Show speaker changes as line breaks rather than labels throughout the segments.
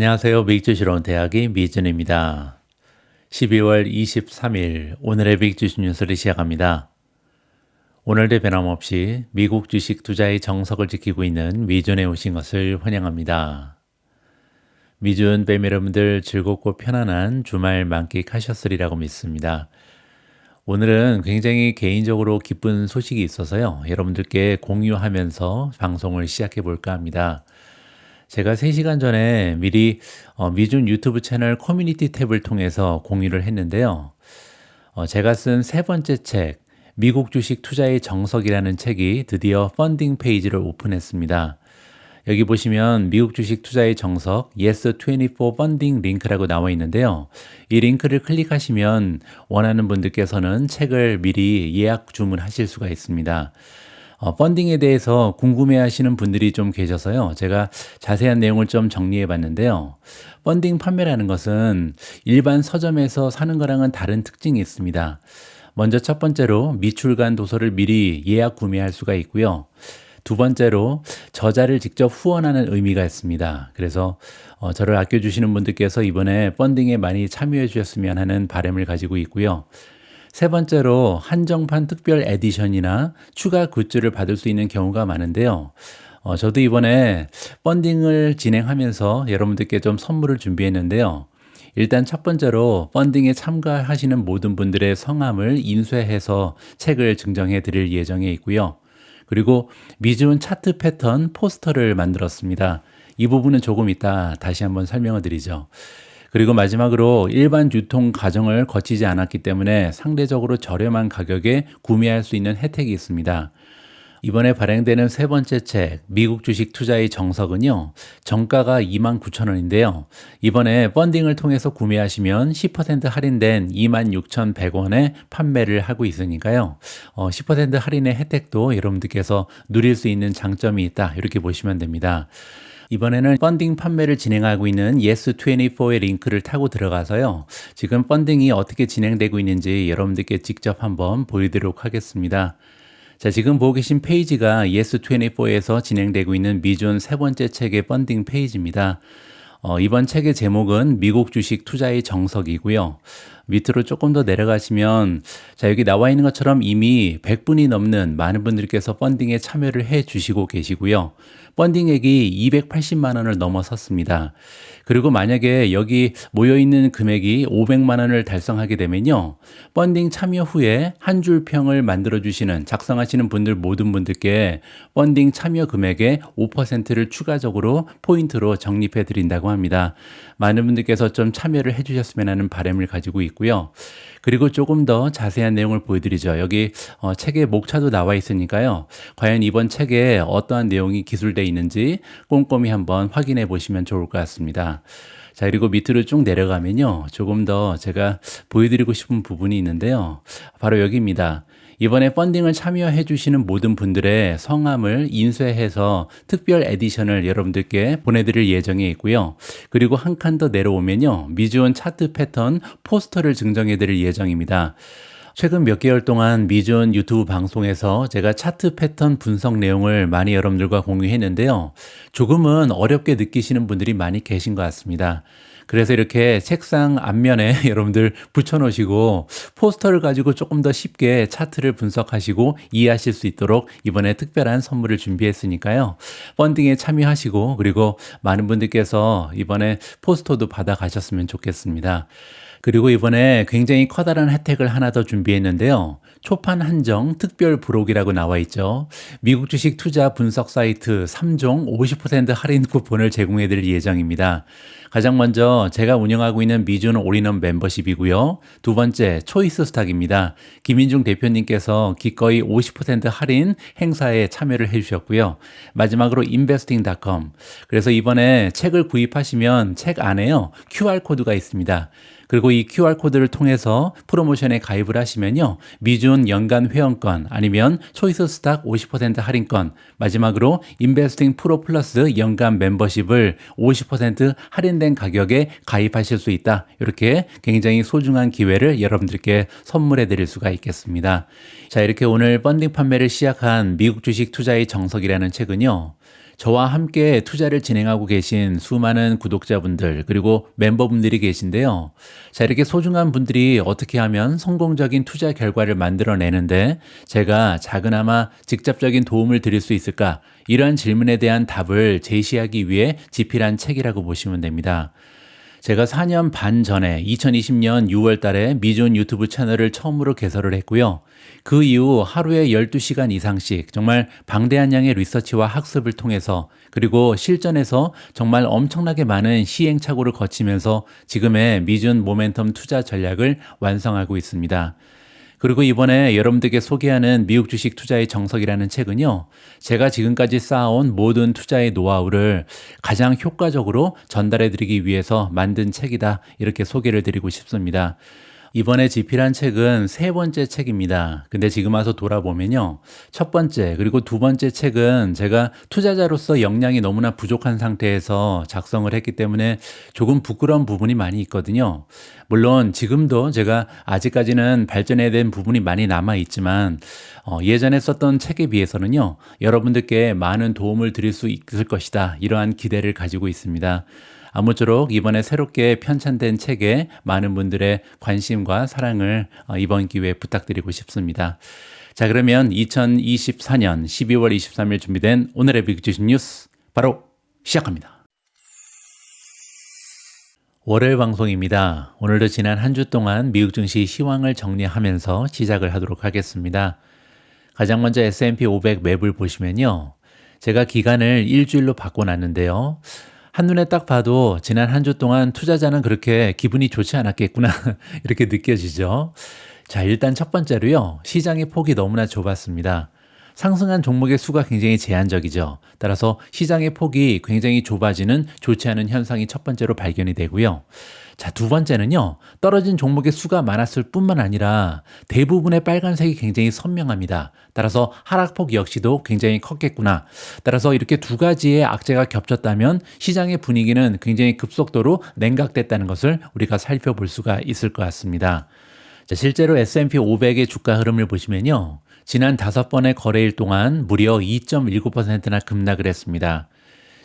안녕하세요. 미국주식으로 대학의 미준입니다. 12월 23일 오늘의 미국주식 뉴스를 시작합니다. 오늘도 변함없이 미국 주식 투자의 정석을 지키고 있는 미준에 오신 것을 환영합니다. 미준 뱀 여러분들 즐겁고 편안한 주말 만끽하셨으리라고 믿습니다. 오늘은 굉장히 개인적으로 기쁜 소식이 있어서요. 여러분들께 공유하면서 방송을 시작해 볼까 합니다. 제가 3시간 전에 미리 미준 유튜브 채널 커뮤니티 탭을 통해서 공유를 했는데요. 제가 쓴 세 번째 책, 미국 주식 투자의 정석이라는 책이 드디어 펀딩 페이지를 오픈했습니다. 여기 보시면 미국 주식 투자의 정석 Yes24 펀딩 링크라고 나와 있는데요. 이 링크를 클릭하시면 원하는 분들께서는 책을 미리 예약 주문하실 수가 있습니다. 펀딩에 대해서 궁금해하시는 분들이 좀 계셔서요. 제가 자세한 내용을 좀 정리해 봤는데요. 펀딩 판매라는 것은 일반 서점에서 사는 거랑은 다른 특징이 있습니다. 먼저 첫 번째로 미출간 도서를 미리 예약 구매할 수가 있고요. 두 번째로 저자를 직접 후원하는 의미가 있습니다. 그래서 저를 아껴주시는 분들께서 이번에 펀딩에 많이 참여해 주셨으면 하는 바람을 가지고 있고요. 세 번째로 한정판 특별 에디션이나 추가 굿즈를 받을 수 있는 경우가 많은데요. 저도 이번에 펀딩을 진행하면서 여러분들께 좀 선물을 준비했는데요. 일단 첫 번째로 펀딩에 참가하시는 모든 분들의 성함을 인쇄해서 책을 증정해 드릴 예정에 있고요. 그리고 미준 차트 패턴 포스터를 만들었습니다. 이 부분은 조금 이따 다시 한번 설명을 드리죠. 그리고 마지막으로 일반 유통 과정을 거치지 않았기 때문에 상대적으로 저렴한 가격에 구매할 수 있는 혜택이 있습니다. 이번에 발행되는 세 번째 책, 미국 주식 투자의 정석은요, 정가가 29,000원인데요. 이번에 펀딩을 통해서 구매하시면 10% 할인된 26,100원에 판매를 하고 있으니까요. 10% 할인의 혜택도 여러분들께서 누릴 수 있는 장점이 있다. 이렇게 보시면 됩니다. 이번에는 펀딩 판매를 진행하고 있는 Yes24의 링크를 타고 들어가서요. 지금 펀딩이 어떻게 진행되고 있는지 여러분들께 직접 한번 보여드리도록 하겠습니다. 자, 지금 보고 계신 페이지가 Yes24에서 진행되고 있는 미준 세 번째 책의 펀딩 페이지입니다. 이번 책의 제목은 미국 주식 투자의 정석이고요. 밑으로 조금 더 내려가시면 자, 여기 나와 있는 것처럼 이미 100분이 넘는 많은 분들께서 펀딩에 참여를 해 주시고 계시고요. 펀딩액이 280만 원을 넘어섰습니다. 그리고 만약에 여기 모여있는 금액이 500만 원을 달성하게 되면요. 펀딩 참여 후에 한 줄 평을 만들어주시는 작성하시는 분들 모든 분들께 펀딩 참여 금액의 5%를 추가적으로 포인트로 적립해 드린다고 합니다. 많은 분들께서 좀 참여를 해 주셨으면 하는 바람을 가지고 있고요. 그리고 조금 더 자세한 내용을 보여드리죠. 여기 책의 목차도 나와 있으니까요. 과연 이번 책에 어떠한 내용이 기술되어 있는지 꼼꼼히 한번 확인해 보시면 좋을 것 같습니다. 자, 그리고 밑으로 쭉 내려가면요. 조금 더 제가 보여드리고 싶은 부분이 있는데요. 바로 여기입니다. 이번에 펀딩을 참여해 주시는 모든 분들의 성함을 인쇄해서 특별 에디션을 여러분들께 보내드릴 예정에 있고요. 그리고 한 칸 더 내려오면요. 미준 차트 패턴 포스터를 증정해 드릴 예정입니다. 최근 몇 개월 동안 미준 유튜브 방송에서 제가 차트 패턴 분석 내용을 많이 여러분들과 공유했는데요. 조금은 어렵게 느끼시는 분들이 많이 계신 것 같습니다. 그래서 이렇게 책상 앞면에 여러분들 붙여놓으시고 포스터를 가지고 조금 더 쉽게 차트를 분석하시고 이해하실 수 있도록 이번에 특별한 선물을 준비했으니까요. 펀딩에 참여하시고 그리고 많은 분들께서 이번에 포스터도 받아가셨으면 좋겠습니다. 그리고 이번에 굉장히 커다란 혜택을 하나 더 준비했는데요. 초판 한정 특별 부록이라고 나와 있죠. 미국 주식 투자 분석 사이트 3종 50% 할인 쿠폰을 제공해 드릴 예정입니다. 가장 먼저 제가 운영하고 있는 미준 올인원 멤버십이고요. 두 번째 초이스 스탁입니다. 김인중 대표님께서 기꺼이 50% 할인 행사에 참여를 해주셨고요. 마지막으로 investing.com. 그래서 이번에 책을 구입하시면 책 안에요. QR코드가 있습니다. 그리고 이 QR코드를 통해서 프로모션에 가입을 하시면요. 미준 연간 회원권 아니면 초이스 스탁 50% 할인권 마지막으로 인베스팅 프로 플러스 연간 멤버십을 50% 할인된 가격에 가입하실 수 있다. 이렇게 굉장히 소중한 기회를 여러분들께 선물해 드릴 수가 있겠습니다. 자, 이렇게 오늘 펀딩 판매를 시작한 미국 주식 투자의 정석이라는 책은요. 저와 함께 투자를 진행하고 계신 수많은 구독자분들 그리고 멤버분들이 계신데요. 자, 이렇게 소중한 분들이 어떻게 하면 성공적인 투자 결과를 만들어내는데 제가 작은아마 직접적인 도움을 드릴 수 있을까? 이러한 질문에 대한 답을 제시하기 위해 집필한 책이라고 보시면 됩니다. 제가 4년 반 전에 2020년 6월 달에 미존 유튜브 채널을 처음으로 개설을 했고요. 그 이후 하루에 12시간 이상씩 정말 방대한 양의 리서치와 학습을 통해서 그리고 실전에서 정말 엄청나게 많은 시행착오를 거치면서 지금의 미존 모멘텀 투자 전략을 완성하고 있습니다. 그리고 이번에 여러분들께 소개하는 미국 주식 투자의 정석이라는 책은요, 제가 지금까지 쌓아온 모든 투자의 노하우를 가장 효과적으로 전달해 드리기 위해서 만든 책이다. 이렇게 소개를 드리고 싶습니다. 이번에 집필한 책은 세 번째 책입니다. 근데 지금 와서 돌아보면요. 첫 번째, 그리고 두 번째 책은 제가 투자자로서 역량이 너무나 부족한 상태에서 작성을 했기 때문에 조금 부끄러운 부분이 많이 있거든요. 물론 지금도 제가 아직까지는 발전해야 된 부분이 많이 남아있지만 예전에 썼던 책에 비해서는요. 여러분들께 많은 도움을 드릴 수 있을 것이다. 이러한 기대를 가지고 있습니다. 아무쪼록 이번에 새롭게 편찬된 책에 많은 분들의 관심과 사랑을 이번 기회에 부탁드리고 싶습니다. 자, 그러면 2024년 12월 23일 준비된 오늘의 미국 주식 뉴스 바로 시작합니다. 월요일 방송입니다. 오늘도 지난 한 주 동안 미국 증시 시황을 정리하면서 시작을 하도록 하겠습니다. 가장 먼저 S&P 500 맵을 보시면요. 제가 기간을 일주일로 바꿔놨는데요. 한눈에 딱 봐도 지난 한 주 동안 투자자는 그렇게 기분이 좋지 않았겠구나 이렇게 느껴지죠. 자, 일단 첫 번째로요. 시장의 폭이 너무나 좁았습니다. 상승한 종목의 수가 굉장히 제한적이죠. 따라서 시장의 폭이 굉장히 좁아지는 좋지 않은 현상이 첫 번째로 발견이 되고요. 자, 두 번째는요. 떨어진 종목의 수가 많았을 뿐만 아니라 대부분의 빨간색이 굉장히 선명합니다. 따라서 하락폭 역시도 굉장히 컸겠구나. 따라서 이렇게 두 가지의 악재가 겹쳤다면 시장의 분위기는 굉장히 급속도로 냉각됐다는 것을 우리가 살펴볼 수가 있을 것 같습니다. 자, 실제로 S&P 500의 주가 흐름을 보시면요. 지난 5번의 거래일 동안 무려 2.19%나 급락을 했습니다.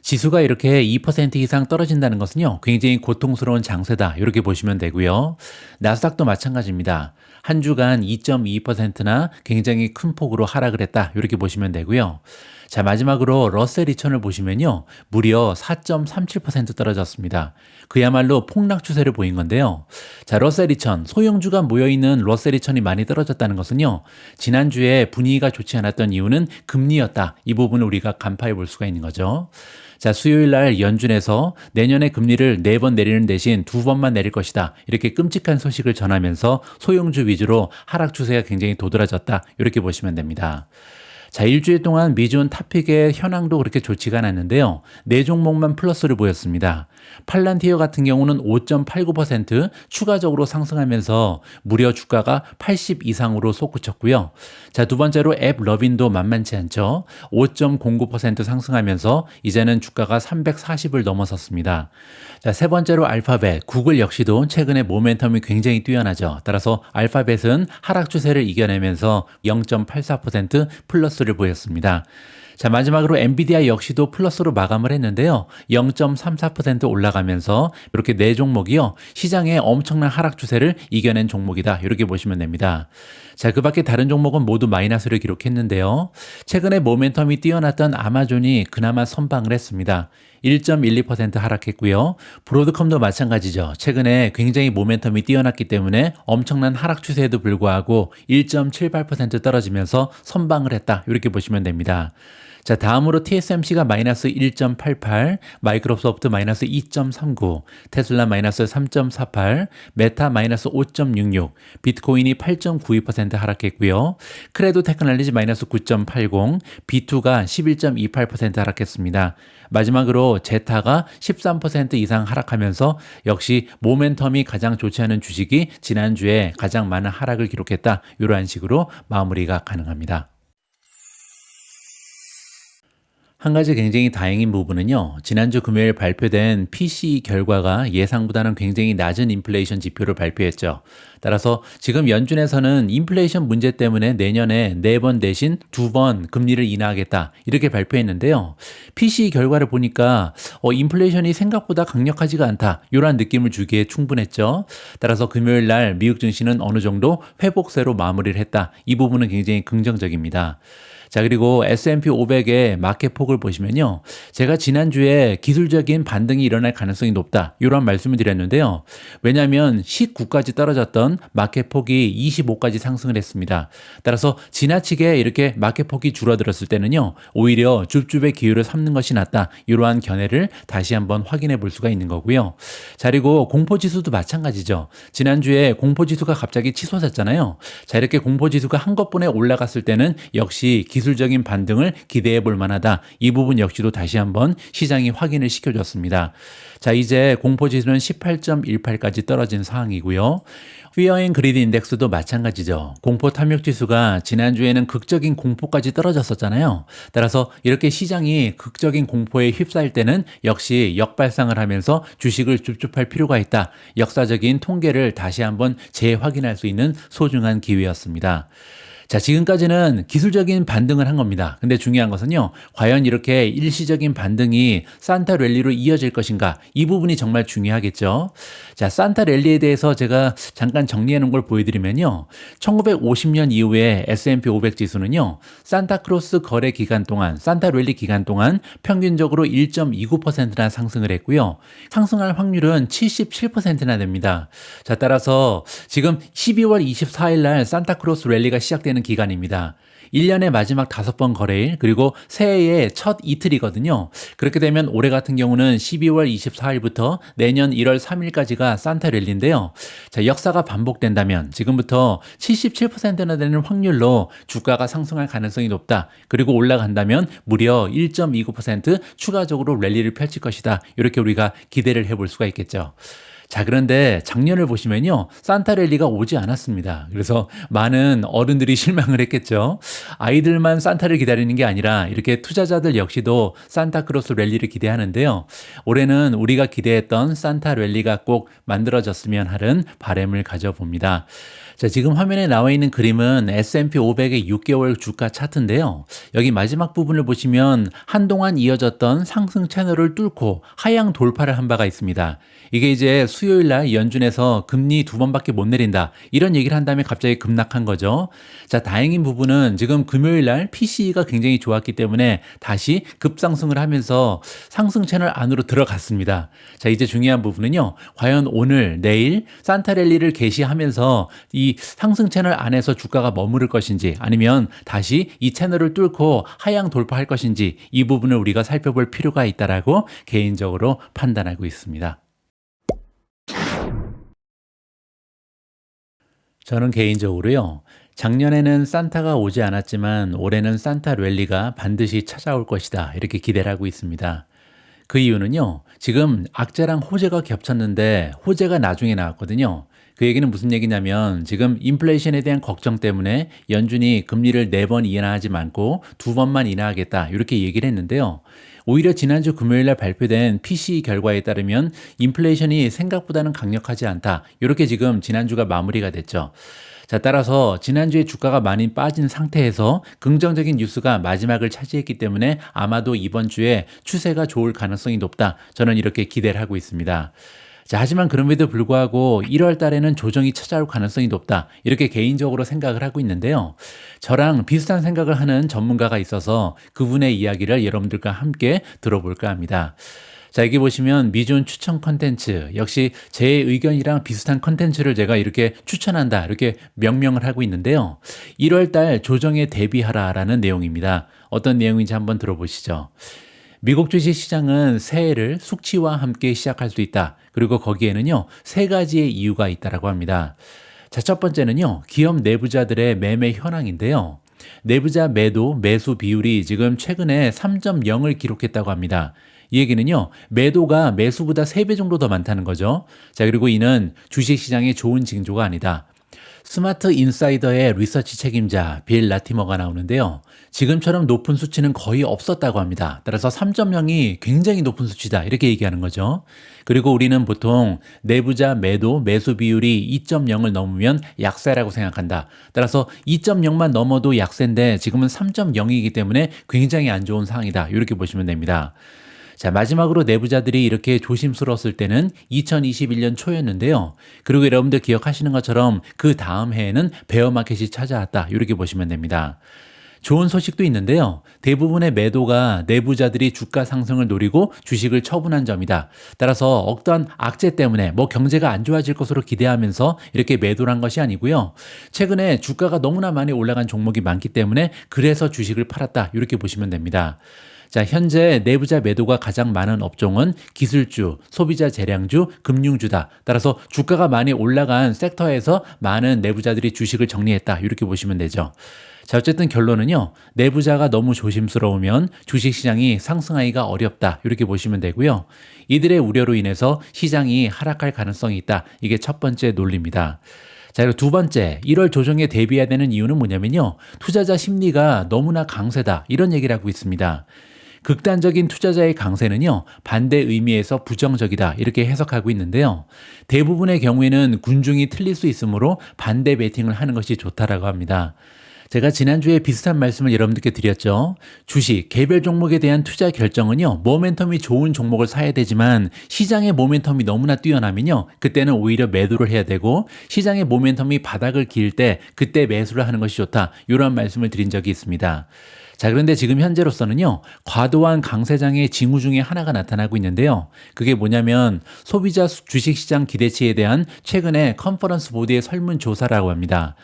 지수가 이렇게 2% 이상 떨어진다는 것은요, 굉장히 고통스러운 장세다. 이렇게 보시면 되고요. 나스닥도 마찬가지입니다. 한 주간 2.2%나 굉장히 큰 폭으로 하락을 했다. 이렇게 보시면 되고요. 자, 마지막으로 러셀 2000을 보시면요. 무려 4.37% 떨어졌습니다. 그야말로 폭락 추세를 보인 건데요. 자, 러셀 2000, 소형주가 모여있는 러셀 2000이 많이 떨어졌다는 것은요. 지난주에 분위기가 좋지 않았던 이유는 금리였다. 이 부분을 우리가 간파해 볼 수가 있는 거죠. 자, 수요일 날 연준에서 내년에 금리를 4번 내리는 대신 2번만 내릴 것이다. 이렇게 끔찍한 소식을 전하면서 소형주 위주로 하락 추세가 굉장히 도드라졌다. 이렇게 보시면 됩니다. 자, 일주일 동안 미존 탑픽의 현황도 그렇게 좋지가 않았는데요. 네 종목만 플러스를 보였습니다. 팔란티어 같은 경우는 5.89% 추가적으로 상승하면서 무려 주가가 80 이상으로 솟구쳤고요. 자, 두 번째로 앱 러빈도 만만치 않죠. 5.09% 상승하면서 이제는 주가가 340을 넘어섰습니다. 자, 세 번째로 알파벳, 구글 역시도 최근에 모멘텀이 굉장히 뛰어나죠. 따라서 알파벳은 하락 추세를 이겨내면서 0.84% 플러스를 보였습니다. 자, 마지막으로 엔비디아 역시도 플러스로 마감을 했는데요. 0.34% 올라가면서 이렇게 네 종목이요. 시장의 엄청난 하락 추세를 이겨낸 종목이다. 이렇게 보시면 됩니다. 자, 그 밖에 다른 종목은 모두 마이너스를 기록했는데요. 최근에 모멘텀이 뛰어났던 아마존이 그나마 선방을 했습니다. 1.12% 하락했고요. 브로드컴도 마찬가지죠. 최근에 굉장히 모멘텀이 뛰어났기 때문에 엄청난 하락 추세에도 불구하고 1.78% 떨어지면서 선방을 했다. 이렇게 보시면 됩니다. 자, 다음으로 TSMC가 마이너스 1.88, 마이크로소프트 마이너스 2.39, 테슬라 마이너스 3.48, 메타 마이너스 5.66, 비트코인이 8.92% 하락했고요. 크레도 테크놀로지 마이너스 9.80, B2가 11.28% 하락했습니다. 마지막으로 제타가 13% 이상 하락하면서 역시 모멘텀이 가장 좋지 않은 주식이 지난주에 가장 많은 하락을 기록했다. 이러한 식으로 마무리가 가능합니다. 한 가지 굉장히 다행인 부분은요, 지난주 금요일 발표된 PCE 결과가 예상보다는 굉장히 낮은 인플레이션 지표를 발표했죠. 따라서 지금 연준에서는 인플레이션 문제 때문에 내년에 4번 대신 2번 금리를 인하하겠다 이렇게 발표했는데요. PCE 결과를 보니까 인플레이션이 생각보다 강력하지가 않다 이런 느낌을 주기에 충분했죠. 따라서 금요일 날 미국 증시는 어느 정도 회복세로 마무리를 했다. 이 부분은 굉장히 긍정적입니다. 자, 그리고 S&P 500의 마켓 폭을 보시면요. 제가 지난주에 기술적인 반등이 일어날 가능성이 높다. 이런 말씀을 드렸는데요. 왜냐하면 19까지 떨어졌던 마켓 폭이 25까지 상승을 했습니다. 따라서 지나치게 이렇게 마켓 폭이 줄어들었을 때는요. 오히려 줍줍의 기회를 삼는 것이 낫다. 이러한 견해를 다시 한번 확인해 볼 수가 있는 거고요. 자, 그리고 공포지수도 마찬가지죠. 지난주에 공포지수가 갑자기 치솟았잖아요. 자, 이렇게 공포지수가 한꺼번에 올라갔을 때는 역시 기술적인 반등을 기대해 볼 만하다. 이 부분 역시도 다시 한번 시장이 확인을 시켜줬습니다. 자, 이제 공포지수는 18.18까지 떨어진 상황이고요. Fear and Greed 인덱스도 마찬가지죠. 공포 탐욕 지수가 지난주에는 극적인 공포까지 떨어졌었잖아요. 따라서 이렇게 시장이 극적인 공포에 휩싸일 때는 역시 역발상을 하면서 주식을 줍줍할 필요가 있다. 역사적인 통계를 다시 한번 재확인할 수 있는 소중한 기회였습니다. 자, 지금까지는 기술적인 반등을 한 겁니다. 근데 중요한 것은요, 과연 이렇게 일시적인 반등이 산타 랠리로 이어질 것인가? 이 부분이 정말 중요하겠죠. 자, 산타 랠리에 대해서 제가 잠깐 정리해 놓은 걸 보여드리면요. 1950년 이후에 S&P 500 지수는요, 산타크로스 거래 기간 동안, 산타 랠리 기간 동안 평균적으로 1.29%나 상승을 했고요. 상승할 확률은 77%나 됩니다. 자, 따라서 지금 12월 24일 날 산타크로스 랠리가 시작되는 기간입니다. 1년의 마지막 5번 거래일 그리고 새해의 첫 이틀이거든요. 그렇게 되면 올해 같은 경우는 12월 24일부터 내년 1월 3일까지가 산타 랠리인데요. 자, 역사가 반복된다면 지금부터 77%나 되는 확률로 주가가 상승할 가능성이 높다. 그리고 올라간다면 무려 1.29% 추가적으로 랠리를 펼칠 것이다. 이렇게 우리가 기대를 해볼 수가 있겠죠. 자, 그런데 작년을 보시면요. 산타 랠리가 오지 않았습니다. 그래서 많은 어른들이 실망을 했겠죠. 아이들만 산타를 기다리는 게 아니라 이렇게 투자자들 역시도 산타크로스 랠리를 기대하는데요. 올해는 우리가 기대했던 산타 랠리가 꼭 만들어졌으면 하는 바람을 가져봅니다. 자, 지금 화면에 나와 있는 그림은 S&P 500의 6개월 주가 차트인데요. 여기 마지막 부분을 보시면 한동안 이어졌던 상승 채널을 뚫고 하향 돌파를 한 바가 있습니다. 이게 이제 수요일 날 연준에서 금리 2번밖에 못 내린다. 이런 얘기를 한 다음에 갑자기 급락한 거죠. 자, 다행인 부분은 지금 금요일 날 PCE가 굉장히 좋았기 때문에 다시 급상승을 하면서 상승 채널 안으로 들어갔습니다. 자, 이제 중요한 부분은요. 과연 오늘, 내일 산타 랠리를 개시하면서 이 상승 채널 안에서 주가가 머무를 것인지 아니면 다시 이 채널을 뚫고 하향 돌파할 것인지 이 부분을 우리가 살펴볼 필요가 있다라고 개인적으로 판단하고 있습니다. 저는 개인적으로요. 작년에는 산타가 오지 않았지만 올해는 산타 랠리가 반드시 찾아올 것이다. 이렇게 기대를 하고 있습니다. 그 이유는요. 지금 악재랑 호재가 겹쳤는데 호재가 나중에 나왔거든요. 그 얘기는 무슨 얘기냐면 지금 인플레이션에 대한 걱정 때문에 연준이 금리를 4번 인하하지 않고 2번만 인하하겠다 이렇게 얘기를 했는데요. 오히려 지난주 금요일날 발표된 PCE 결과에 따르면 인플레이션이 생각보다는 강력하지 않다. 이렇게 지금 지난주가 마무리가 됐죠. 자, 따라서 지난주에 주가가 많이 빠진 상태에서 긍정적인 뉴스가 마지막을 차지했기 때문에 아마도 이번 주에 추세가 좋을 가능성이 높다. 저는 이렇게 기대를 하고 있습니다. 자, 하지만 그럼에도 불구하고 1월 달에는 조정이 찾아올 가능성이 높다. 이렇게 개인적으로 생각을 하고 있는데요. 저랑 비슷한 생각을 하는 전문가가 있어서 그분의 이야기를 여러분들과 함께 들어볼까 합니다. 자, 여기 보시면 미존 추천 컨텐츠, 역시 제 의견이랑 비슷한 컨텐츠를 제가 이렇게 추천한다, 이렇게 명명을 하고 있는데요. 1월 달 조정에 대비하라라는 내용입니다. 어떤 내용인지 한번 들어보시죠. 미국 주식 시장은 새해를 숙취와 함께 시작할 수 있다. 그리고 거기에는요, 3가지의 이유가 있다라고 합니다. 자, 첫 번째는요, 기업 내부자들의 매매 현황인데요. 내부자 매도, 매수 비율이 지금 최근에 3.0을 기록했다고 합니다. 이 얘기는요, 매도가 매수보다 3배 정도 더 많다는 거죠. 자, 그리고 이는 주식시장의 좋은 징조가 아니다. 스마트 인사이더의 리서치 책임자 빌 라티머가 나오는데요. 지금처럼 높은 수치는 거의 없었다고 합니다. 따라서 3.0이 굉장히 높은 수치다 이렇게 얘기하는 거죠. 그리고 우리는 보통 내부자 매도 매수 비율이 2.0을 넘으면 약세라고 생각한다. 따라서 2.0만 넘어도 약세인데 지금은 3.0이기 때문에 굉장히 안 좋은 상황이다. 이렇게 보시면 됩니다. 자, 마지막으로 내부자들이 이렇게 조심스러웠을 때는 2021년 초였는데요. 그리고 여러분들 기억하시는 것처럼 그 다음 해에는 베어마켓이 찾아왔다. 이렇게 보시면 됩니다. 좋은 소식도 있는데요. 대부분의 매도가 내부자들이 주가 상승을 노리고 주식을 처분한 점이다. 따라서 어떠한 악재 때문에 경제가 안 좋아질 것으로 기대하면서 이렇게 매도를 한 것이 아니고요. 최근에 주가가 너무나 많이 올라간 종목이 많기 때문에 그래서 주식을 팔았다. 이렇게 보시면 됩니다. 자, 현재 내부자 매도가 가장 많은 업종은 기술주, 소비자 재량주, 금융주다. 따라서 주가가 많이 올라간 섹터에서 많은 내부자들이 주식을 정리했다. 이렇게 보시면 되죠. 자, 어쨌든 결론은요. 내부자가 너무 조심스러우면 주식시장이 상승하기가 어렵다. 이렇게 보시면 되고요. 이들의 우려로 인해서 시장이 하락할 가능성이 있다. 이게 첫 번째 논리입니다. 자, 그리고 두 번째, 1월 조정에 대비해야 되는 이유는 뭐냐면요. 투자자 심리가 너무나 강세다. 이런 얘기를 하고 있습니다. 극단적인 투자자의 강세는요, 반대 의미에서 부정적이다. 이렇게 해석하고 있는데요. 대부분의 경우에는 군중이 틀릴 수 있으므로 반대 베팅을 하는 것이 좋다라고 합니다. 제가 지난주에 비슷한 말씀을 여러분들께 드렸죠. 주식, 개별 종목에 대한 투자 결정은요, 모멘텀이 좋은 종목을 사야 되지만 시장의 모멘텀이 너무나 뛰어나면요, 그때는 오히려 매도를 해야 되고 시장의 모멘텀이 바닥을 기일 때 그때 매수를 하는 것이 좋다. 이런 말씀을 드린 적이 있습니다. 자, 그런데 지금 현재로서는요, 과도한 강세장의 징후 중에 하나가 나타나고 있는데요. 그게 뭐냐면 소비자 주식시장 기대치에 대한 최근의 컨퍼런스 보드의 설문조사라고 합니다.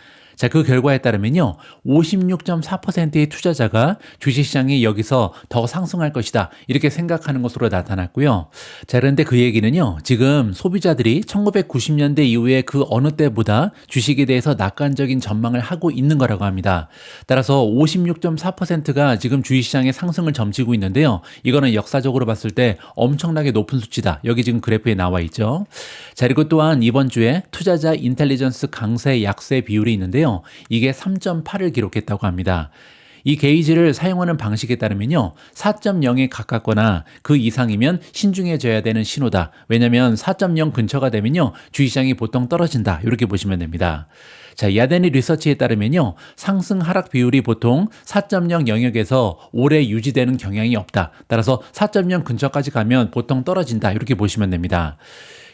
자, 그 결과에 따르면요, 56.4%의 투자자가 주식시장이 여기서 더 상승할 것이다. 이렇게 생각하는 것으로 나타났고요. 자, 그런데 그 얘기는요, 지금 소비자들이 1990년대 이후에 그 어느 때보다 주식에 대해서 낙관적인 전망을 하고 있는 거라고 합니다. 따라서 56.4%가 지금 주식시장의 상승을 점치고 있는데요. 이거는 역사적으로 봤을 때 엄청나게 높은 수치다. 여기 지금 그래프에 나와 있죠. 자, 그리고 또한 이번 주에 투자자 인텔리전스 강세 약세 비율이 있는데요. 이게 3.8을 기록했다고 합니다. 이 게이지를 사용하는 방식에 따르면요, 4.0에 가깝거나 그 이상이면 신중해져야 되는 신호다. 왜냐하면 4.0 근처가 되면요, 주식시장이 보통 떨어진다. 이렇게 보시면 됩니다. 자, 야데니 리서치에 따르면요, 상승 하락 비율이 보통 4.0 영역에서 오래 유지되는 경향이 없다. 따라서 4.0 근처까지 가면 보통 떨어진다. 이렇게 보시면 됩니다.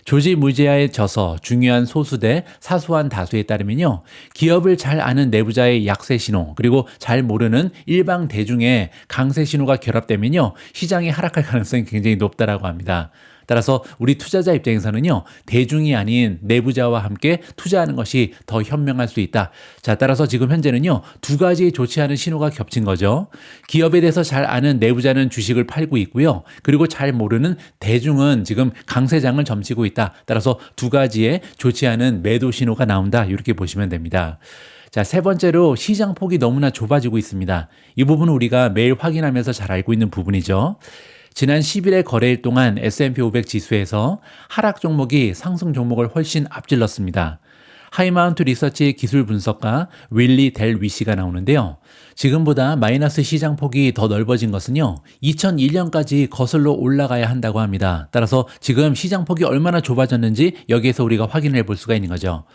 조지무지하에 져서 중요한 소수 대 사소한 다수에 따르면요, 기업을 잘 아는 내부자의 약세 신호, 그리고 잘 모르는 일방 대중의 강세 신호가 결합되면요, 시장이 하락할 가능성이 굉장히 높다라고 합니다. 따라서 우리 투자자 입장에서는요, 대중이 아닌 내부자와 함께 투자하는 것이 더 현명할 수 있다. 자, 따라서 지금 현재는요, 두 가지 좋지 않은 신호가 겹친 거죠. 기업에 대해서 잘 아는 내부자는 주식을 팔고 있고요. 그리고 잘 모르는 대중은 지금 강세장을 점치고 있다. 따라서 두 가지의 좋지 않은 매도 신호가 나온다. 이렇게 보시면 됩니다. 자, 세 번째로 시장 폭이 너무나 좁아지고 있습니다. 이 부분은 우리가 매일 확인하면서 잘 알고 있는 부분이죠. 지난 10일의 거래일 동안 S&P 500 지수에서 하락 종목이 상승 종목을 훨씬 앞질렀습니다. 하이마운트 리서치의 기술 분석가 윌리 델 위시가 나오는데요. 지금보다 마이너스 시장 폭이 더 넓어진 것은요, 2001년까지 거슬러 올라가야 한다고 합니다. 따라서 지금 시장 폭이 얼마나 좁아졌는지 여기에서 우리가 확인해 볼 수가 있는 거죠.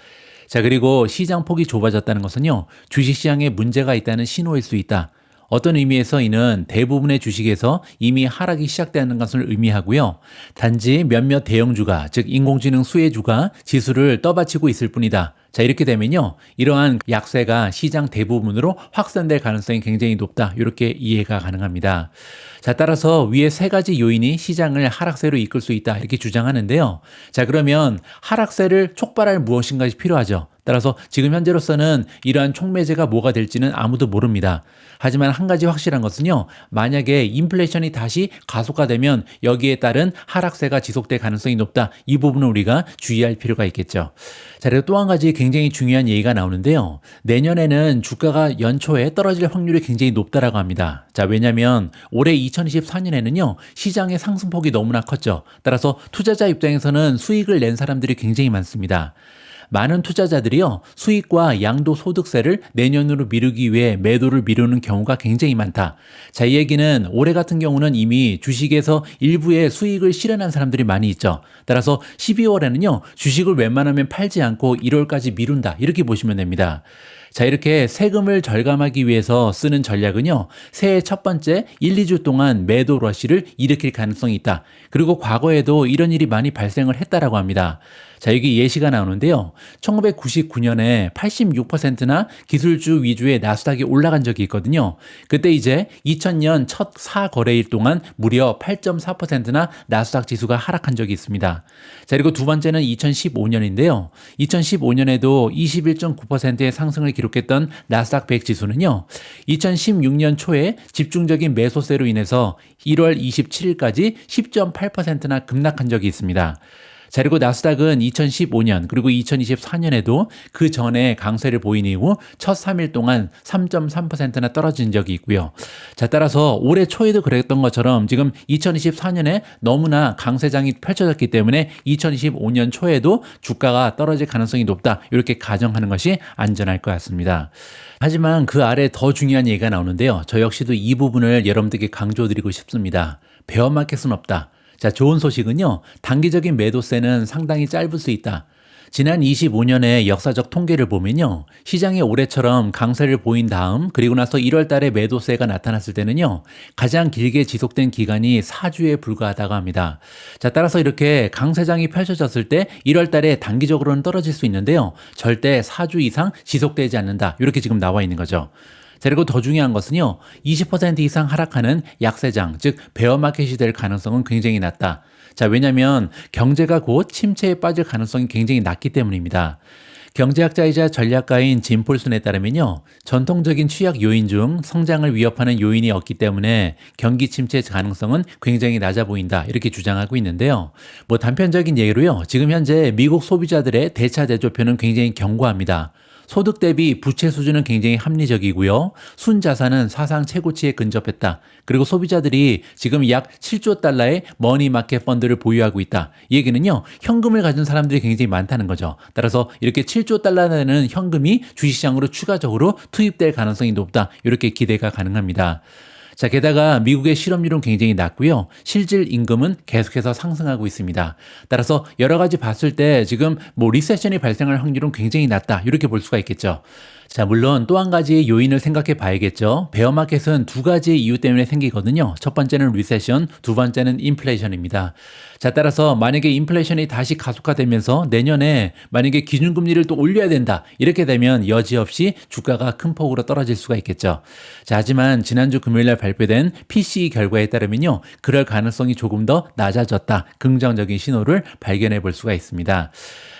자, 그리고 시장 폭이 좁아졌다는 것은요, 주식시장에 문제가 있다는 신호일 수 있다. 어떤 의미에서 이는 대부분의 주식에서 이미 하락이 시작되는 것을 의미하고요. 단지 몇몇 대형주가, 즉 인공지능 수혜주가 지수를 떠받치고 있을 뿐이다. 자, 이렇게 되면요, 이러한 약세가 시장 대부분으로 확산될 가능성이 굉장히 높다. 이렇게 이해가 가능합니다. 자, 따라서 위에 세 가지 요인이 시장을 하락세로 이끌 수 있다. 이렇게 주장하는데요. 자, 그러면 하락세를 촉발할 무엇인가가 필요하죠. 따라서 지금 현재로서는 이러한 촉매제가 뭐가 될지는 아무도 모릅니다. 하지만 한 가지 확실한 것은요, 만약에 인플레이션이 다시 가속화되면 여기에 따른 하락세가 지속될 가능성이 높다. 이 부분은 우리가 주의할 필요가 있겠죠. 자, 그리고 또 한 가지 굉장히 중요한 얘기가 나오는데요. 내년에는 주가가 연초에 떨어질 확률이 굉장히 높다라고 합니다. 자, 왜냐하면 올해 2024년에는요, 시장의 상승폭이 너무나 컸죠. 따라서 투자자 입장에서는 수익을 낸 사람들이 굉장히 많습니다. 많은 투자자들이요, 수익과 양도소득세를 내년으로 미루기 위해 매도를 미루는 경우가 굉장히 많다. 자, 이 얘기는 올해 같은 경우는 이미 주식에서 일부의 수익을 실현한 사람들이 많이 있죠. 따라서 12월에는요, 주식을 웬만하면 팔지 않고 1월까지 미룬다. 이렇게 보시면 됩니다. 자, 이렇게 세금을 절감하기 위해서 쓰는 전략은요, 새해 첫 번째 1, 2주 동안 매도 러시를 일으킬 가능성이 있다. 그리고 과거에도 이런 일이 많이 발생을 했다라고 합니다. 자, 여기 예시가 나오는데요. 1999년에 86%나 기술주 위주의 나스닥이 올라간 적이 있거든요. 그때 이제 2000년 첫 4거래일 동안 무려 8.4%나 나스닥 지수가 하락한 적이 있습니다. 자, 그리고 두 번째는 2015년인데요. 2015년에도 21.9%의 상승을 기록했던 나스닥 100 지수는요. 2016년 초에 집중적인 매수세로 인해서 1월 27일까지 10.8%나 급락한 적이 있습니다. 자, 그리고 나스닥은 2015년 그리고 2024년에도 그 전에 강세를 보인 이후 첫 3일 동안 3.3%나 떨어진 적이 있고요. 자, 따라서 올해 초에도 그랬던 것처럼 지금 2024년에 너무나 강세장이 펼쳐졌기 때문에 2025년 초에도 주가가 떨어질 가능성이 높다. 이렇게 가정하는 것이 안전할 것 같습니다. 하지만 그 아래 더 중요한 얘기가 나오는데요. 저 역시도 이 부분을 여러분들께 강조드리고 싶습니다. 베어마켓은 없다. 자, 좋은 소식은요, 단기적인 매도세는 상당히 짧을 수 있다. 지난 25년의 역사적 통계를 보면요, 시장이 올해처럼 강세를 보인 다음 그리고 나서 1월 달에 매도세가 나타났을 때는요, 가장 길게 지속된 기간이 4주에 불과하다고 합니다. 자, 따라서 이렇게 강세장이 펼쳐졌을 때 1월 달에 단기적으로는 떨어질 수 있는데요, 절대 4주 이상 지속되지 않는다. 이렇게 지금 나와 있는 거죠. 자, 그리고 더 중요한 것은요, 20% 이상 하락하는 약세장, 즉 베어마켓이 될 가능성은 굉장히 낮다. 자, 왜냐하면 경제가 곧 침체에 빠질 가능성이 굉장히 낮기 때문입니다. 경제학자이자 전략가인 짐 폴슨에 따르면요, 전통적인 취약 요인 중 성장을 위협하는 요인이 없기 때문에 경기 침체 가능성은 굉장히 낮아 보인다, 이렇게 주장하고 있는데요. 뭐 단편적인 예로요, 지금 현재 미국 소비자들의 대차 대조표는 굉장히 견고합니다. 소득 대비 부채 수준은 굉장히 합리적이고요. 순자산은 사상 최고치에 근접했다. 그리고 소비자들이 지금 약 7조 달러의 머니마켓 펀드를 보유하고 있다. 이 얘기는요, 현금을 가진 사람들이 굉장히 많다는 거죠. 따라서 이렇게 7조 달러 되는 현금이 주식시장으로 추가적으로 투입될 가능성이 높다. 이렇게 기대가 가능합니다. 자, 게다가 미국의 실업률은 굉장히 낮고요. 실질 임금은 계속해서 상승하고 있습니다. 따라서 여러 가지 봤을 때 지금 리세션이 발생할 확률은 굉장히 낮다. 이렇게 볼 수가 있겠죠. 자, 물론 또 한 가지의 요인을 생각해 봐야겠죠. 베어마켓은 두 가지의 이유 때문에 생기거든요. 첫 번째는 리세션, 두 번째는 인플레이션입니다. 자, 따라서 만약에 인플레이션이 다시 가속화되면서 내년에 만약에 기준금리를 또 올려야 된다. 이렇게 되면 여지없이 주가가 큰 폭으로 떨어질 수가 있겠죠. 자, 하지만 지난주 금요일날 발표된 PCE 결과에 따르면요, 그럴 가능성이 조금 더 낮아졌다. 긍정적인 신호를 발견해 볼 수가 있습니다.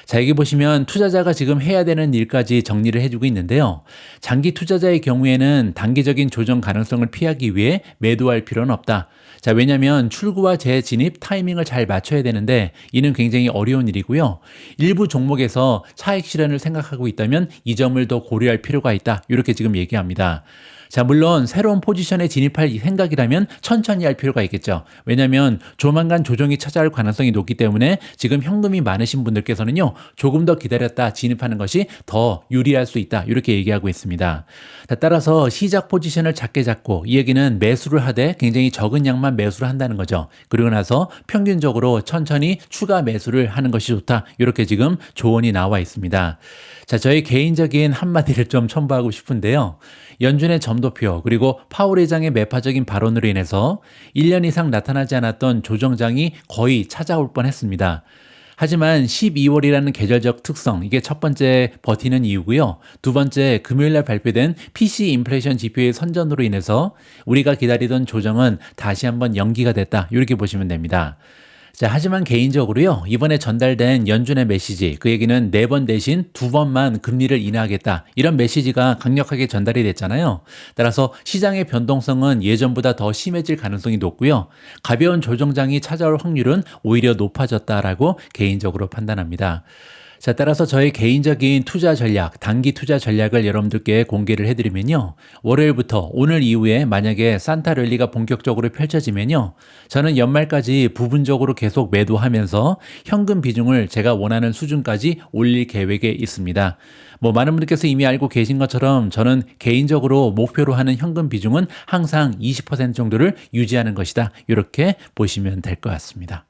자, 여기 보시면 투자자가 지금 해야 되는 일까지 정리를 해주고 있는데요. 장기 투자자의 경우에는 단기적인 조정 가능성을 피하기 위해 매도할 필요는 없다. 자, 왜냐하면 출구와 재진입 타이밍을 잘 맞춰야 되는데 이는 굉장히 어려운 일이고요. 일부 종목에서 차익 실현을 생각하고 있다면 이 점을 더 고려할 필요가 있다. 이렇게 지금 얘기합니다. 자, 물론 새로운 포지션에 진입할 생각이라면 천천히 할 필요가 있겠죠. 왜냐하면 조만간 조정이 찾아올 가능성이 높기 때문에 지금 현금이 많으신 분들께서는요, 조금 더 기다렸다 진입하는 것이 더 유리할 수 있다. 이렇게 얘기하고 있습니다. 따라서 시작 포지션을 작게 잡고, 이 얘기는 매수를 하되 굉장히 적은 양만 매수를 한다는 거죠. 그리고 나서 평균적으로 천천히 추가 매수를 하는 것이 좋다. 이렇게 지금 조언이 나와 있습니다. 자, 저희 개인적인 한마디를 좀 첨부하고 싶은데요. 연준의 점도표 그리고 파월 의장의 매파적인 발언으로 인해서 1년 이상 나타나지 않았던 조정장이 거의 찾아올 뻔했습니다. 하지만 12월이라는 계절적 특성, 이게 첫 번째 버티는 이유고요. 두 번째, 금요일날 발표된 PC 인플레이션 지표의 선전으로 인해서 우리가 기다리던 조정은 다시 한번 연기가 됐다. 이렇게 보시면 됩니다. 자, 하지만 개인적으로요, 이번에 전달된 연준의 메시지, 그 얘기는 4번 대신 2번만 금리를 인하하겠다. 이런 메시지가 강력하게 전달이 됐잖아요. 따라서 시장의 변동성은 예전보다 더 심해질 가능성이 높고요. 가벼운 조정장이 찾아올 확률은 오히려 높아졌다라고 개인적으로 판단합니다. 자, 따라서 저의 개인적인 투자 전략, 단기 투자 전략을 여러분들께 공개를 해드리면요. 월요일부터 오늘 이후에 만약에 산타 랠리가 본격적으로 펼쳐지면요. 저는 연말까지 부분적으로 계속 매도하면서 현금 비중을 제가 원하는 수준까지 올릴 계획에 있습니다. 많은 분들께서 이미 알고 계신 것처럼 저는 개인적으로 목표로 하는 현금 비중은 항상 20% 정도를 유지하는 것이다. 이렇게 보시면 될 것 같습니다.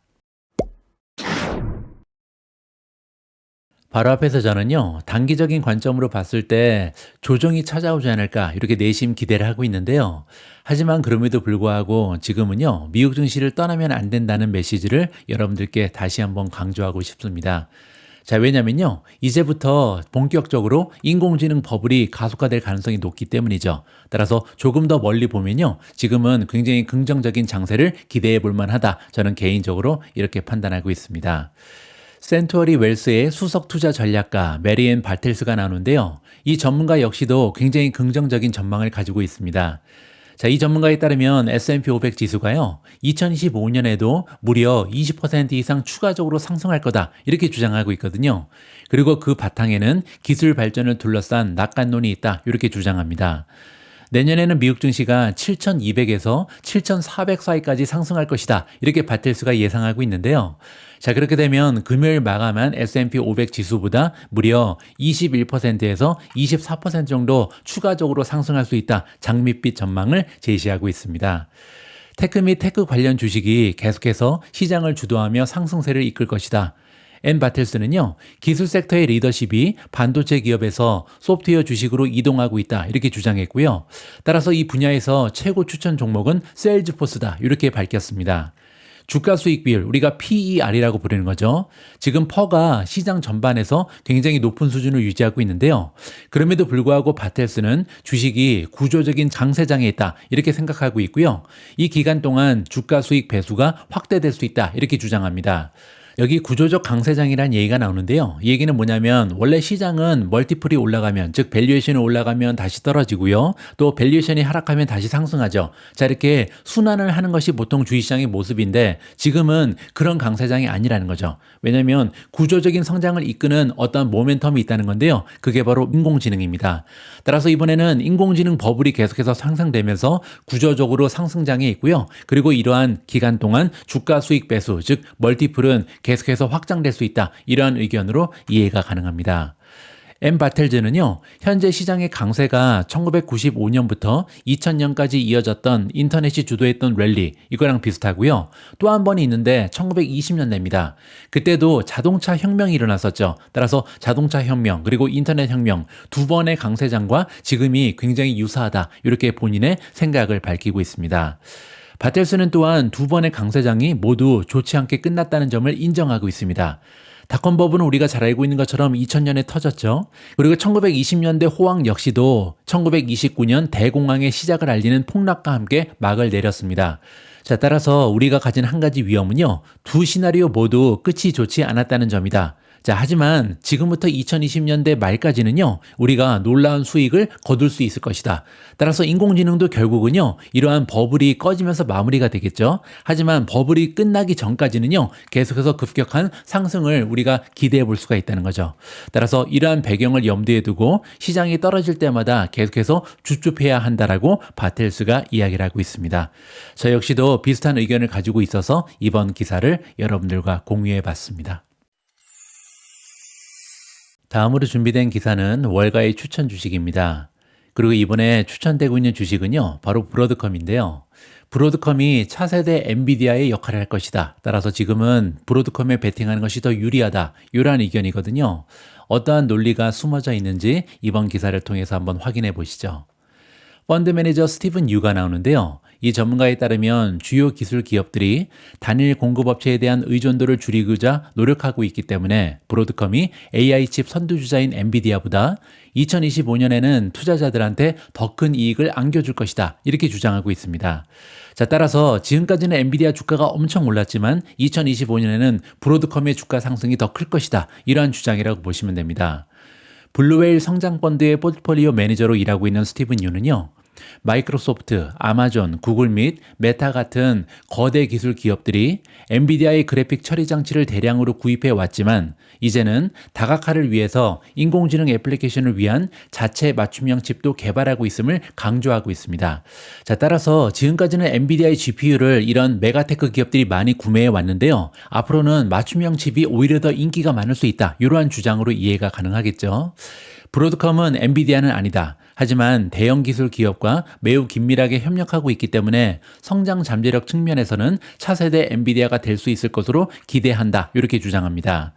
바로 앞에서 저는요, 단기적인 관점으로 봤을 때 조정이 찾아오지 않을까, 이렇게 내심 기대를 하고 있는데요. 하지만 그럼에도 불구하고 지금은요, 미국 증시를 떠나면 안 된다는 메시지를 여러분들께 다시 한번 강조하고 싶습니다. 자, 왜냐면요, 이제부터 본격적으로 인공지능 버블이 가속화될 가능성이 높기 때문이죠. 따라서 조금 더 멀리 보면요, 지금은 굉장히 긍정적인 장세를 기대해 볼 만하다. 저는 개인적으로 이렇게 판단하고 있습니다. 센투어리 웰스의 수석 투자 전략가 메리앤 바텔스가 나오는데요. 이 전문가 역시도 굉장히 긍정적인 전망을 가지고 있습니다. 자, 이 전문가에 따르면 S&P 500 지수가요, 2025년에도 무려 20% 이상 추가적으로 상승할 거다. 이렇게 주장하고 있거든요. 그리고 그 바탕에는 기술 발전을 둘러싼 낙관론이 있다. 이렇게 주장합니다. 내년에는 미국 증시가 7,200에서 7,400 사이까지 상승할 것이다. 이렇게 바텔스가 예상하고 있는데요. 자, 그렇게 되면 금요일 마감한 S&P 500 지수보다 무려 21%에서 24% 정도 추가적으로 상승할 수 있다. 장밋빛 전망을 제시하고 있습니다. 테크 및 테크 관련 주식이 계속해서 시장을 주도하며 상승세를 이끌 것이다. 앤 바텔스는요, 기술 섹터의 리더십이 반도체 기업에서 소프트웨어 주식으로 이동하고 있다. 이렇게 주장했고요. 따라서 이 분야에서 최고 추천 종목은 세일즈포스다. 이렇게 밝혔습니다. 주가 수익 비율, 우리가 PER이라고 부르는 거죠. 지금 퍼가 시장 전반에서 굉장히 높은 수준을 유지하고 있는데요. 그럼에도 불구하고 바텔스는 주식이 구조적인 장세장에 있다. 이렇게 생각하고 있고요. 이 기간 동안 주가 수익 배수가 확대될 수 있다. 이렇게 주장합니다. 여기 구조적 강세장이라는 얘기가 나오는데요. 이 얘기는 뭐냐면 원래 시장은 멀티플이 올라가면, 즉 밸류에이션이 올라가면 다시 떨어지고요. 또 밸류에이션이 하락하면 다시 상승하죠. 자, 이렇게 순환을 하는 것이 보통 주식시장의 모습인데 지금은 그런 강세장이 아니라는 거죠. 왜냐하면 구조적인 성장을 이끄는 어떤 모멘텀이 있다는 건데요. 그게 바로 인공지능입니다. 따라서 이번에는 인공지능 버블이 계속해서 상승되면서 구조적으로 상승장에 있고요. 그리고 이러한 기간 동안 주가 수익 배수, 즉 멀티플은 계속해서 확장될 수 있다. 이러한 의견으로 이해가 가능합니다. 엠 바텔즈는요, 현재 시장의 강세가 1995년부터 2000년까지 이어졌던 인터넷이 주도했던 랠리, 이거랑 비슷하고요. 또 한 번이 있는데 1920년대입니다. 그때도 자동차 혁명이 일어났었죠. 따라서 자동차 혁명, 그리고 인터넷 혁명, 두 번의 강세장과 지금이 굉장히 유사하다. 이렇게 본인의 생각을 밝히고 있습니다. 바텔스는 또한 두 번의 강세장이 모두 좋지 않게 끝났다는 점을 인정하고 있습니다. 닷컴 버블은 우리가 잘 알고 있는 것처럼 2000년에 터졌죠. 그리고 1920년대 호황 역시도 1929년 대공황의 시작을 알리는 폭락과 함께 막을 내렸습니다. 자, 따라서 우리가 가진 한 가지 위험은요, 두 시나리오 모두 끝이 좋지 않았다는 점이다. 자, 하지만 지금부터 2020년대 말까지는요, 우리가 놀라운 수익을 거둘 수 있을 것이다. 따라서 인공지능도 결국은요, 이러한 버블이 꺼지면서 마무리가 되겠죠. 하지만 버블이 끝나기 전까지는요, 계속해서 급격한 상승을 우리가 기대해 볼 수가 있다는 거죠. 따라서 이러한 배경을 염두에 두고 시장이 떨어질 때마다 계속해서 주춤해야 한다라고 바텔스가 이야기를 하고 있습니다. 저 역시도 비슷한 의견을 가지고 있어서 이번 기사를 여러분들과 공유해 봤습니다. 다음으로 준비된 기사는 월가의 추천 주식입니다. 그리고 이번에 추천되고 있는 주식은요, 바로 브로드컴인데요. 브로드컴이 차세대 엔비디아의 역할을 할 것이다. 따라서 지금은 브로드컴에 베팅하는 것이 더 유리하다. 이러한 의견이거든요. 어떠한 논리가 숨어져 있는지 이번 기사를 통해서 한번 확인해 보시죠. 펀드 매니저 스티븐 유가 나오는데요. 이 전문가에 따르면 주요 기술 기업들이 단일 공급업체에 대한 의존도를 줄이고자 노력하고 있기 때문에 브로드컴이 AI 칩 선두주자인 엔비디아보다 2025년에는 투자자들한테 더 큰 이익을 안겨줄 것이다. 이렇게 주장하고 있습니다. 자, 따라서 지금까지는 엔비디아 주가가 엄청 올랐지만 2025년에는 브로드컴의 주가 상승이 더 클 것이다. 이러한 주장이라고 보시면 됩니다. 블루웨일 성장펀드의 포트폴리오 매니저로 일하고 있는 스티븐 유는요, 마이크로소프트, 아마존, 구글 및 메타 같은 거대 기술 기업들이 엔비디아의 그래픽 처리 장치를 대량으로 구입해 왔지만 이제는 다각화를 위해서 인공지능 애플리케이션을 위한 자체 맞춤형 칩도 개발하고 있음을 강조하고 있습니다. 자, 따라서 지금까지는 엔비디아의 GPU를 이런 메가테크 기업들이 많이 구매해 왔는데요. 앞으로는 맞춤형 칩이 오히려 더 인기가 많을 수 있다. 이러한 주장으로 이해가 가능하겠죠. 브로드컴은 엔비디아는 아니다. 하지만 대형 기술 기업과 매우 긴밀하게 협력하고 있기 때문에 성장 잠재력 측면에서는 차세대 엔비디아가 될 수 있을 것으로 기대한다. 이렇게 주장합니다.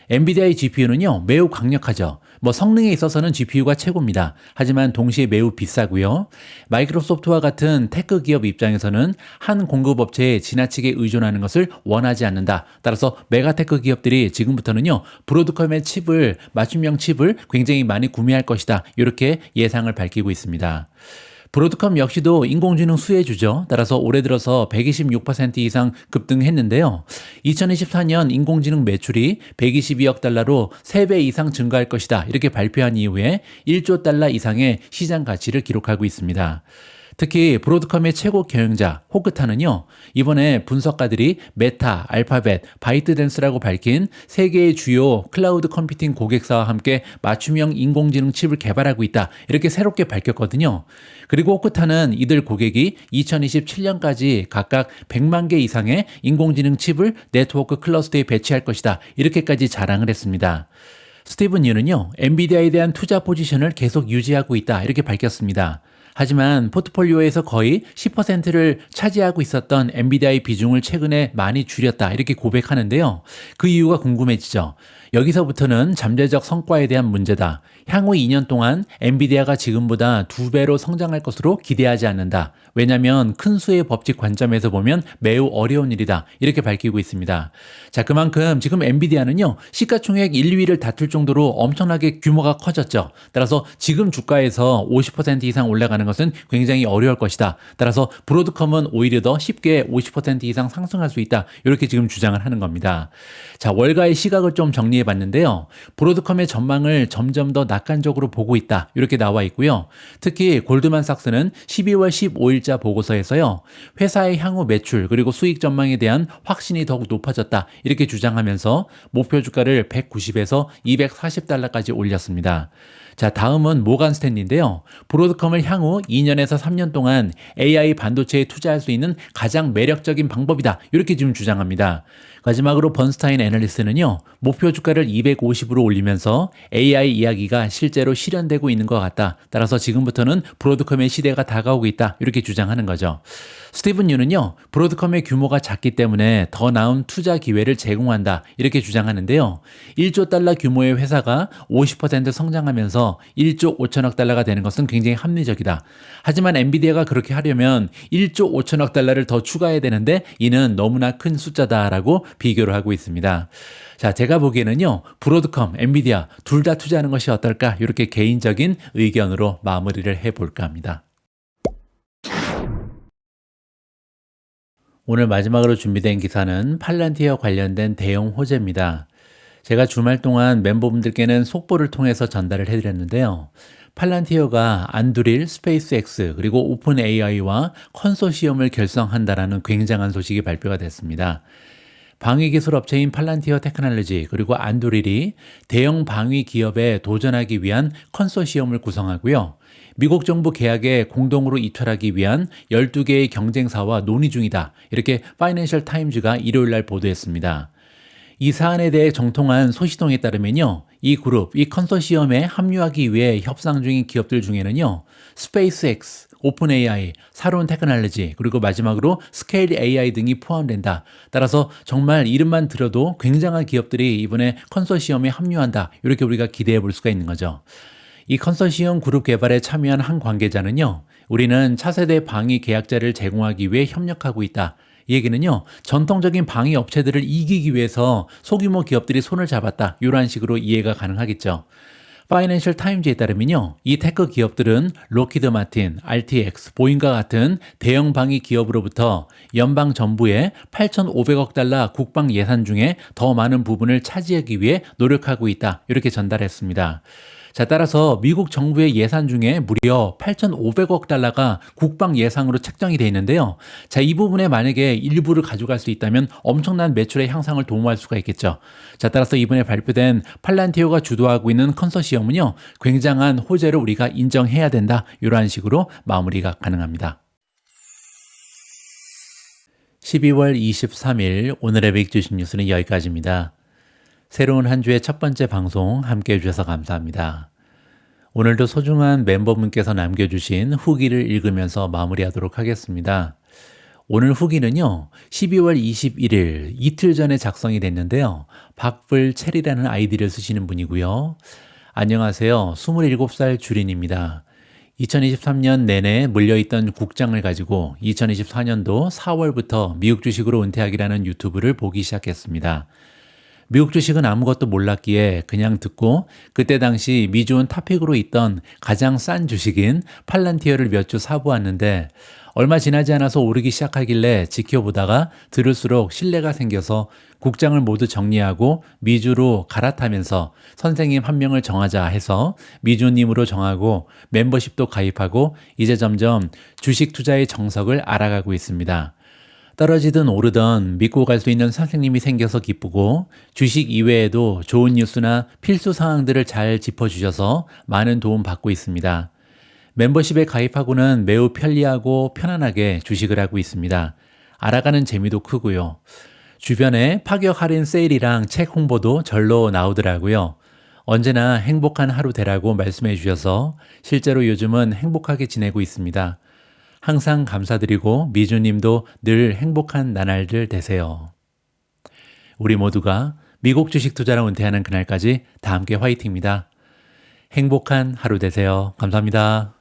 엔비디아의 GPU는요, 매우 강력하죠. 성능에 있어서는 GPU가 최고입니다. 하지만 동시에 매우 비싸고요. 마이크로소프트와 같은 테크 기업 입장에서는 한 공급업체에 지나치게 의존하는 것을 원하지 않는다. 따라서 메가테크 기업들이 지금부터는요, 브로드컴의 칩을, 맞춤형 칩을 굉장히 많이 구매할 것이다. 이렇게 예상을 밝히고 있습니다. 브로드컴 역시도 인공지능 수혜주죠. 따라서 올해 들어서 126% 이상 급등했는데요. 2024년 인공지능 매출이 122억 달러로 3배 이상 증가할 것이다. 이렇게 발표한 이후에 1조 달러 이상의 시장 가치를 기록하고 있습니다. 특히 브로드컴의 최고 경영자 호크타는요, 이번에 분석가들이 메타, 알파벳, 바이트댄스라고 밝힌 세계의 주요 클라우드 컴퓨팅 고객사와 함께 맞춤형 인공지능 칩을 개발하고 있다. 이렇게 새롭게 밝혔거든요. 그리고 호크타는 이들 고객이 2027년까지 각각 100만 개 이상의 인공지능 칩을 네트워크 클러스터에 배치할 것이다. 이렇게까지 자랑을 했습니다. 스티븐 유는요, 엔비디아에 대한 투자 포지션을 계속 유지하고 있다. 이렇게 밝혔습니다. 하지만 포트폴리오에서 거의 10%를 차지하고 있었던 엔비디아의 비중을 최근에 많이 줄였다. 이렇게 고백하는데요. 그 이유가 궁금해지죠. 여기서부터는 잠재적 성과에 대한 문제다. 향후 2년 동안 엔비디아가 지금보다 2배로 성장할 것으로 기대하지 않는다. 왜냐하면 큰 수의 법칙 관점에서 보면 매우 어려운 일이다. 이렇게 밝히고 있습니다. 자, 그만큼 지금 엔비디아는요, 시가총액 1, 2위를 다툴 정도로 엄청나게 규모가 커졌죠. 따라서 지금 주가에서 50% 이상 올라가는 것은 굉장히 어려울 것이다. 따라서 브로드컴은 오히려 더 쉽게 50% 이상 상승할 수 있다. 이렇게 지금 주장을 하는 겁니다. 자, 월가의 시각을 좀 정리해 봤는데요. 브로드컴의 전망을 점점 더 낙관적으로 보고 있다. 이렇게 나와 있고요. 특히 골드만삭스는 12월 15일자 보고서에서요, 회사의 향후 매출 그리고 수익 전망에 대한 확신이 더욱 높아졌다. 이렇게 주장하면서 목표 주가를 190에서 240달러까지 올렸습니다. 자, 다음은 모간 스탠리인데요. 브로드컴을 향후 2년에서 3년 동안 AI 반도체에 투자할 수 있는 가장 매력적인 방법이다. 이렇게 지금 주장합니다. 마지막으로 번스타인 애널리스트는요, 목표 주가를 250으로 올리면서 AI 이야기가 실제로 실현되고 있는 것 같다. 따라서 지금부터는 브로드컴의 시대가 다가오고 있다. 이렇게 주장하는 거죠. 스티븐 유는요, 브로드컴의 규모가 작기 때문에 더 나은 투자 기회를 제공한다. 이렇게 주장하는데요. 1조 달러 규모의 회사가 50% 성장하면서 1조 5천억 달러가 되는 것은 굉장히 합리적이다. 하지만 엔비디아가 그렇게 하려면 1조 5천억 달러를 더 추가해야 되는데 이는 너무나 큰 숫자다라고 비교를 하고 있습니다. 자, 제가 보기에는요, 브로드컴, 엔비디아 둘 다 투자하는 것이 어떨까? 이렇게 개인적인 의견으로 마무리를 해볼까 합니다. 오늘 마지막으로 준비된 기사는 팔란티어 관련된 대형 호재입니다. 제가 주말 동안 멤버분들께는 속보를 통해서 전달을 해드렸는데요. 팔란티어가 안두릴, 스페이스X, 그리고 오픈 AI와 컨소시엄을 결성한다라는 굉장한 소식이 발표가 됐습니다. 방위기술 업체인 팔란티어 테크놀로지 그리고 안두릴이 대형 방위 기업에 도전하기 위한 컨소시엄을 구성하고요. 미국 정부 계약에 공동으로 입찰하기 위한 12개의 경쟁사와 논의 중이다. 이렇게 파이낸셜 타임즈가 일요일 날 보도했습니다. 이 사안에 대해 정통한 소시동에 따르면요, 이 그룹, 이 컨소시엄에 합류하기 위해 협상 중인 기업들 중에는요, 스페이스X, 오픈 AI, 사론 테크놀로지, 그리고 마지막으로 스케일 AI 등이 포함된다. 따라서 정말 이름만 들어도 굉장한 기업들이 이번에 컨소시엄에 합류한다. 이렇게 우리가 기대해 볼 수가 있는 거죠. 이 컨소시엄 그룹 개발에 참여한 한 관계자는요, 우리는 차세대 방위 계약자를 제공하기 위해 협력하고 있다. 이 얘기는요, 전통적인 방위 업체들을 이기기 위해서 소규모 기업들이 손을 잡았다. 이런 식으로 이해가 가능하겠죠. 파이낸셜 타임즈에 따르면요, 이 테크 기업들은 로키드 마틴, RTX, 보잉과 같은 대형 방위 기업으로부터 연방 정부의 8,500억 달러 국방 예산 중에 더 많은 부분을 차지하기 위해 노력하고 있다. 이렇게 전달했습니다. 자, 따라서 미국 정부의 예산 중에 무려 8,500억 달러가 국방 예상으로 책정이 되어 있는데요. 자, 이 부분에 만약에 일부를 가져갈 수 있다면 엄청난 매출의 향상을 도모할 수가 있겠죠. 자, 따라서 이번에 발표된 팔란티어가 주도하고 있는 컨소시엄은요, 굉장한 호재를 우리가 인정해야 된다. 이러한 식으로 마무리가 가능합니다. 12월 23일 오늘의 빅주식 뉴스는 여기까지입니다. 새로운 한 주의 첫 번째 방송 함께 해주셔서 감사합니다. 오늘도 소중한 멤버분께서 남겨주신 후기를 읽으면서 마무리하도록 하겠습니다. 오늘 후기는요, 12월 21일 이틀 전에 작성이 됐는데요. 박불체리라는 아이디를 쓰시는 분이고요. 안녕하세요. 27살 주린입니다. 2023년 내내 물려있던 국장을 가지고 2024년도 4월부터 미국 주식으로 은퇴하기라는 유튜브를 보기 시작했습니다. 미국 주식은 아무것도 몰랐기에 그냥 듣고 그때 당시 미주온 탑픽으로 있던 가장 싼 주식인 팔란티어를 몇 주 사보았는데 얼마 지나지 않아서 오르기 시작하길래 지켜보다가 들을수록 신뢰가 생겨서 국장을 모두 정리하고 미주로 갈아타면서 선생님 한 명을 정하자 해서 미주님으로 정하고 멤버십도 가입하고 이제 점점 주식 투자의 정석을 알아가고 있습니다. 떨어지든 오르든 믿고 갈 수 있는 선생님이 생겨서 기쁘고 주식 이외에도 좋은 뉴스나 필수 사항들을 잘 짚어주셔서 많은 도움 받고 있습니다. 멤버십에 가입하고는 매우 편리하고 편안하게 주식을 하고 있습니다. 알아가는 재미도 크고요. 주변에 파격 할인 세일이랑 책 홍보도 절로 나오더라고요. 언제나 행복한 하루 되라고 말씀해 주셔서 실제로 요즘은 행복하게 지내고 있습니다. 항상 감사드리고 미주님도 늘 행복한 나날들 되세요. 우리 모두가 미국 주식 투자로 은퇴하는 그날까지 다 함께 화이팅입니다. 행복한 하루 되세요. 감사합니다.